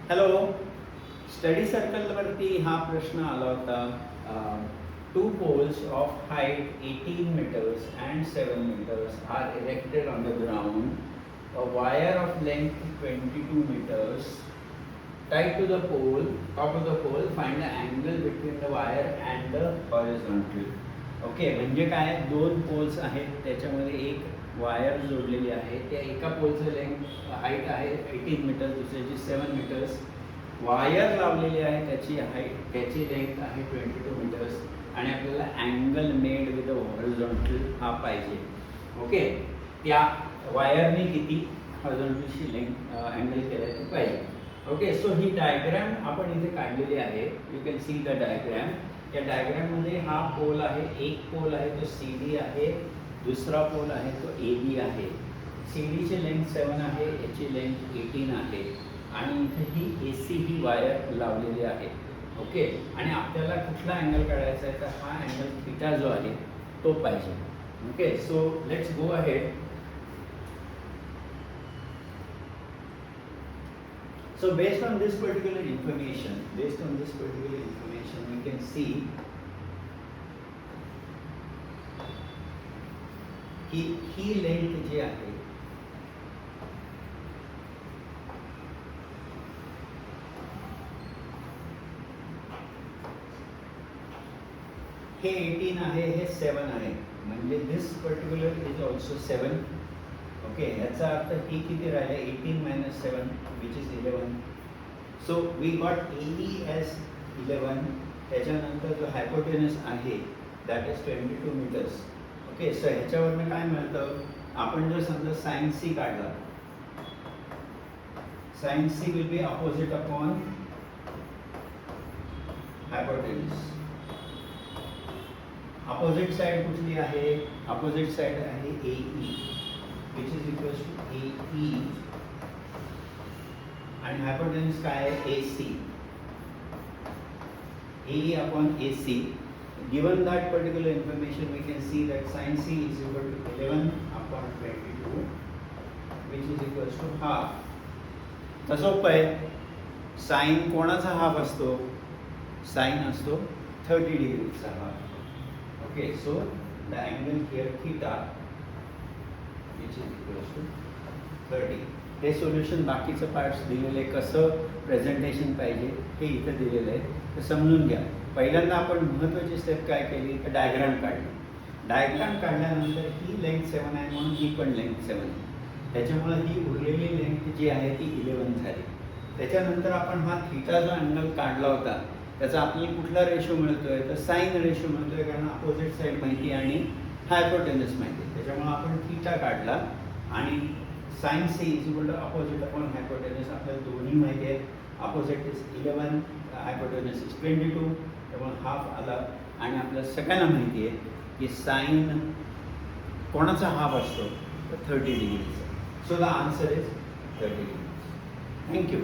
Hello, study सर्कलवरती हा प्रश्न आला होता. Two poles of height 18 meters and 7 meters are erected on the ground. A wire of length 22 meters tied to the pole, top of the pole. Find the angle between the wire and the horizontal. Okay, म्हणजे काय, दोन poles आहेत, त्याच्यामध्ये एक wire जोडलेली आहे. त्या एका पोलचं लेंथ हाईट आहे 18 मीटर, दुसऱ्याची 7 मीटर्स. वायर लावलेली आहे, त्याची लेंथ आहे 22 मीटर्स आणि आपल्याला अँगल मेड विथ हॉरिझॉन्टल हा पाहिजे. ओके, त्या वायरने किती हॉरिझॉन्टलची लेंथ अँगल केला ते पाहिजे. ओके, सो ही डायग्रॅम आपण इथे काढलेली आहे. You can see the diagram. या डायग्रॅममध्ये हा पोल आहे, एक पोल आहे तो CD आहे, दुसरा पोल आहे तो AB आहे. CDची लेंथ 7 आहे, याची लेंथ 18 आहे आणि इथे ही AC ही वायर लावलेली आहे. ओके, आणि आपल्याला कुठला अँगल काढायचा आहे तर हा अँगल थीटा जो आहे तो पाहिजे. Okay, so let's go ahead. So based on this particular information, we can see की ही लेंथ जी आहे हे 18 आहे, हे 7 आहे, म्हणजे दिस पर्टिक्युलर इज ऑल्सो 7. ओके, याचा अर्थ ही किती राहिले 18 minus 7 which is 11. So we got AE as 11. त्याच्यानंतर जो हायपोटेनस आहे that is 22 metres. Okay, so ह्याच्यावरनं काय मिळतं, आपण जर समजा साइन C काढला, sine C will be opposite upon hypotenuse. Opposite side कुठली आहे, अपोजिट साइड आहे AE which is equals to AE and hypotenuse काय आहे AC. AE upon AC. Given that particular information, we can see that sin C is equal to 11 upon 22 which is equals to half. तसं पाय sign कोणाचा half असतो, sign असतो 30 डिग्रीचा half. Okay, so the angle here theta which is equals to 30. हे solution बाकीचं parts दिलेले, कसं प्रेझेंटेशन पाहिजे हे इथं दिलेलं आहे, तर समजून घ्या. पहिल्यांदा आपण महत्त्वाची स्टेप काय केली तर डायग्राम काढली. डायग्राम काढल्यानंतर ही लेंथ 7 आहे म्हणून ही पण लेंथ 7 आहे, त्याच्यामुळे ही उरलेली लेंथ जी आहे ती 11 झाली. त्याच्यानंतर आपण हा थीटा जो अँगल काढला होता त्याचा आपल्याला कुठला रेशो मिळतोय तर साइन रेशो मिळतोय, कारण अपोजिट साईड माहिती आणि हायपोटेनस माहिती. त्याच्यामुळे आपण थीटा काढला आणि sine C is equal to opposite upon hypotenuse. आपल्याला दोन्ही माहिती आहेत, अपोजिट इज 11, हायपोटेनस इज 22, त्यामुळे हाफ आला. आणि आपल्याला सगळ्यांना माहिती आहे की साइन कोणाचा हाफ असतो तर 30 डिग्रीचा. So the answer is 30 degrees. Thank you.